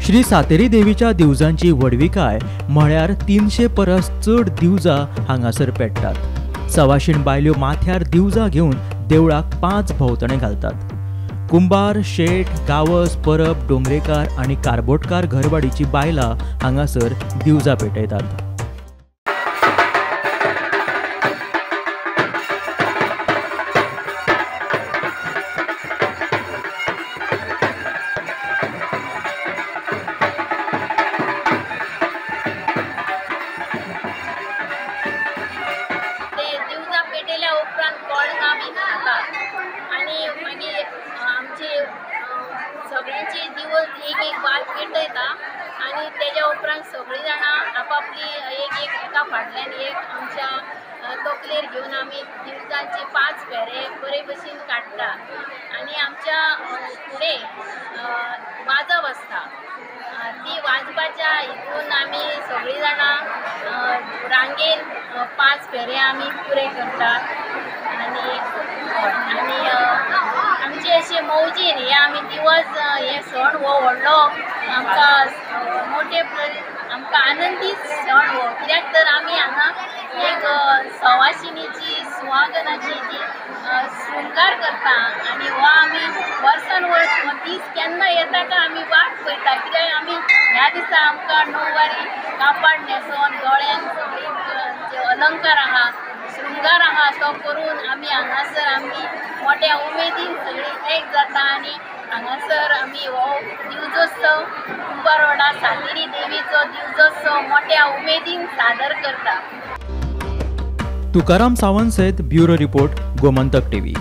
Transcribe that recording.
श्री सातेरी देवीच्या दिवजांची वडविकाय म्हळ्यार 300 परस चड दिवजां हांगासर पेट्टात। सवाशीण बायल्यो माथ्यार दिवजां घेवन देवळाक 5 भोंवतणे घालतात। कुंभार, शेठ, गावस, परब, डोंगरेकार आणि कारबोटकार घरवाडीची बायलां हांगासर दिवजां पेटयतात। पेटेल्या उपरांत कोण आमी खातात आणि मागीर आमचे सगळ्यांची दिवस एक वाल पेटयता आणि तेज्या उपरांत सगळीं जाणां आपापली एक एका फाटल्यान एक आमच्या तकलेर घेवन आमी दिवजांचे 5 फेरे बरे भशेन काडटा आणि आमच्या फुडें वाजप आसता। ती वाजपाच्या हितून आमी सगळीं जाणां रांगेन 5 फेरे आमी पुरे करतात आणि आमचे अशे मौजीन हे आमी दिवस हे सण हो व्हडलो आमकां मोठे आमकां आनंदीत सण हो, कित्याक तर आमी हांगा एक सवाशिणीची सुवागनाची जी शृंगार करता आणि हो आमी वर्सान वर्स हो दीस केन्ना येता काय आमी वाट पळयता, कित्याक आमी ह्या दिसा आमकां णववारी कापड न्हेसोन दोळ्यांक सगळी जे अलंकार आहा शृंगार आहा तो करून आमी हांगासर आमी मोठ्या उमेदीन सगळीं एक जाता आणि हांगासर आमी हो दिवजोत्सव कुंभारवाडा सातेरी देवीचो दिवजोत्सव मोठ्या उमेदीन सादर करता। तुकाराम सावंत सयत ब्युरो रिपोर्ट गोमंतक टीव्ही।